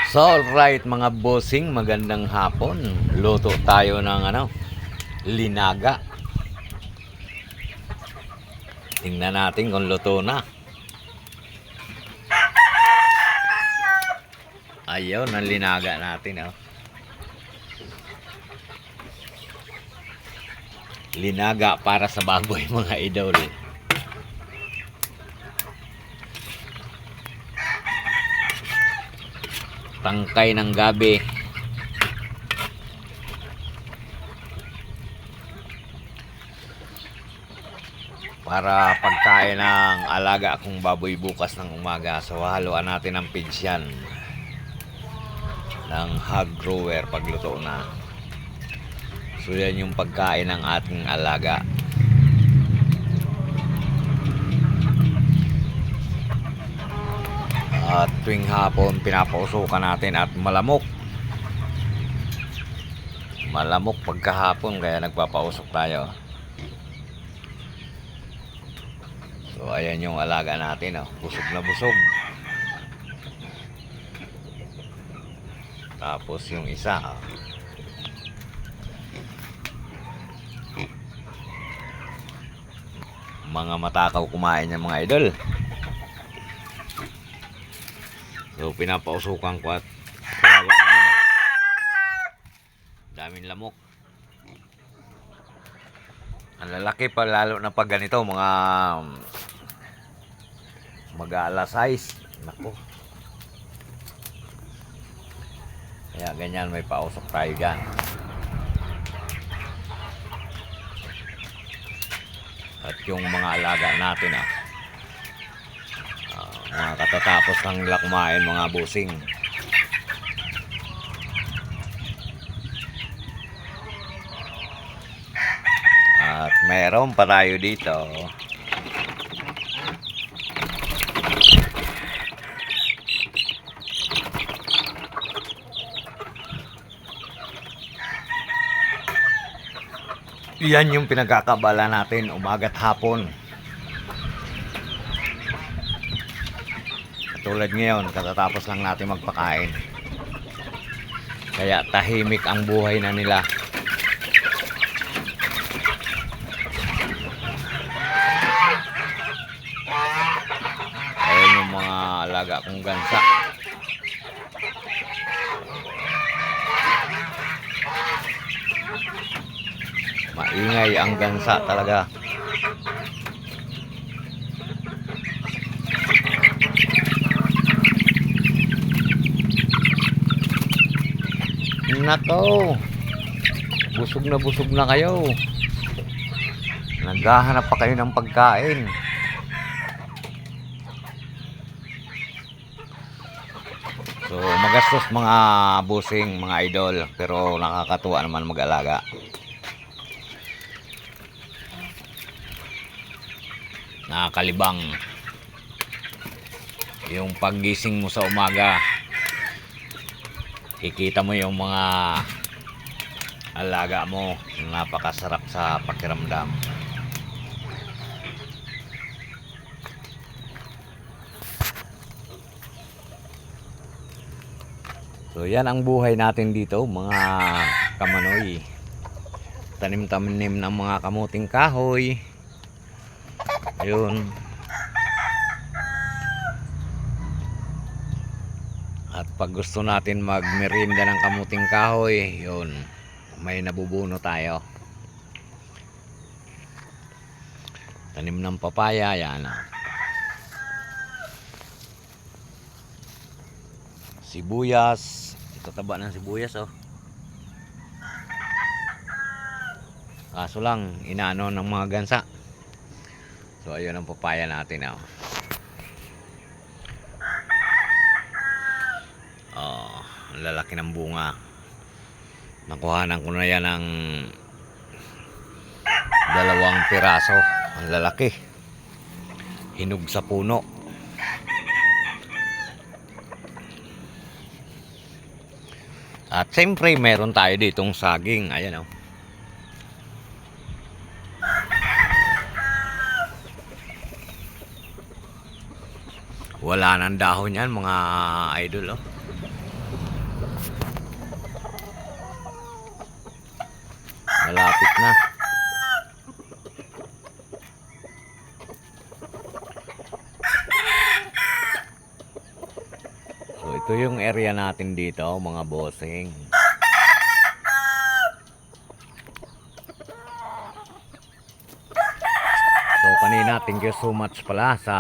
So alright mga bossing, magandang hapon. Luto tayo ng linaga. Tingnan natin kung luto na. Ayun ang linaga natin, oh. Linaga para sa baboy mga idol. Tangkay ng gabi. Para pagkain ng alaga akong baboy bukas ng umaga. So haluan natin ang pinsyan ng hog grower pagluto na. So yan yung pagkain ng ating alaga. At tuwing hapon pinapausukan natin at malamok pagkahapon, kaya nagpapausok tayo. So ayan yung alaga natin, oh. Busog na busog. Tapos yung isa, oh. Mga matakaw kumain yung mga idol. So pinapausukan ko at kawawa na. Daming lamok. Ang lalaki pa, lalo na pag ganito mga mag-alas 6. Nako. Kaya ganyan, may pausok tayo dyan. At yung mga alaga natin, mga katatapos ng nila kumain, mga busing. At mayroon pa tayo dito. Yan yung pinagkakabala natin umaga't hapon. Tulad ngayon, katatapos lang natin magpakain. Kaya tahimik ang buhay na nila. Ayan yung mga alaga kong gansa. Maingay ang gansa talaga. Nako, busog na kayo. Naghahanap pa kayo ng pagkain. So magastos mga busing, mga idol, pero nakakatuwa naman mag-alaga. Nakakalibang yung paggising mo sa umaga, kikita mo yung mga alaga mo. Napakasarap sa pakiramdam. So yan ang buhay natin dito mga kamanoy. Tanim-tanim ng mga kamuting kahoy. Ayun. At pag gusto natin magmerienda ng kamuting kahoy, yun, may nabubuno tayo. Tanim ng papaya, yan. Sibuyas. Ito taba ng sibuyas, oh. Kaso lang, inaano ng mga gansa. So ayun ang papaya natin, oh. Ang lalaki ng bunga. Nakuhanan ko na yan ng 2 piraso. Ang lalaki. Hinog sa puno. At siyempre meron tayo ditong saging. Ayan, oh. Wala nang dahon yan mga idol, oh. Malapit na. So ito yung area natin dito mga bossing. So kanina, thank you so much pala sa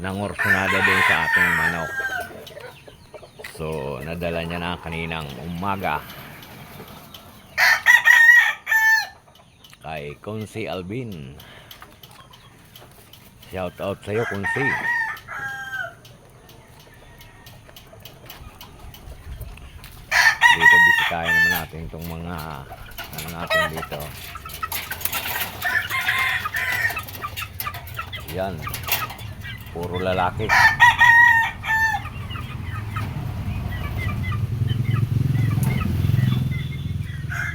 nangorsunada din sa ating manok. So nadala niya na kaninang umaga kay Kunsi Alvin. Shout out sa iyo, Kunsi. Dito bisitahin naman natin itong mga ano natin dito. Yan, puro lalaki.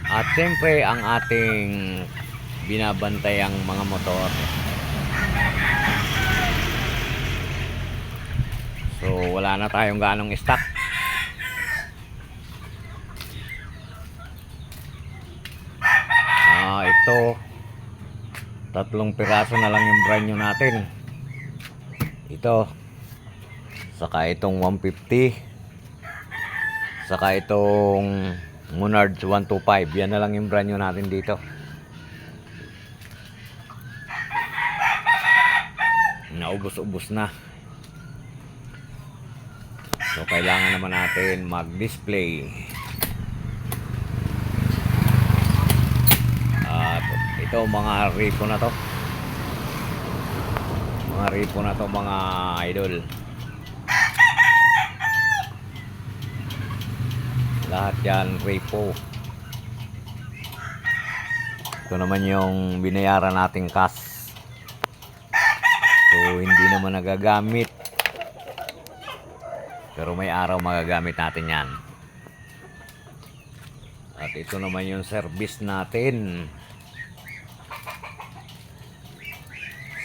At siyempre ang ating binabantayang mga motor. So wala na tayong ganong stock. Ito 3 piraso na lang yung brand new natin. Ito, saka itong 150, saka itong Monarch 125. Yan na lang yung brand new natin dito. Naubos-ubos na. So kailangan naman natin mag-display. Ito mga ripo na to. Mga ripo na to mga idol. Lahat yan ripo. Ito naman yung binayaran nating cash. So hindi naman nagagamit. Pero may araw magagamit natin yan. At ito naman yung service natin.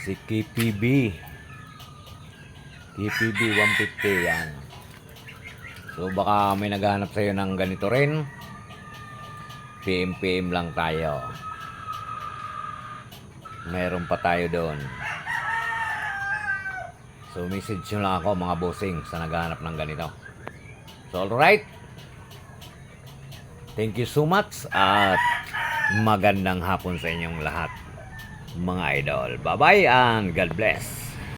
Si KPB 150 yan. So baka may naghahanap sa'yo ng ganito rin, PM lang tayo. Meron pa tayo doon. So message nyo lang ako mga bossing sa naghahanap ng ganito. So alright, thank you so much at magandang hapon sa inyong lahat mga idol. Bye bye and God bless.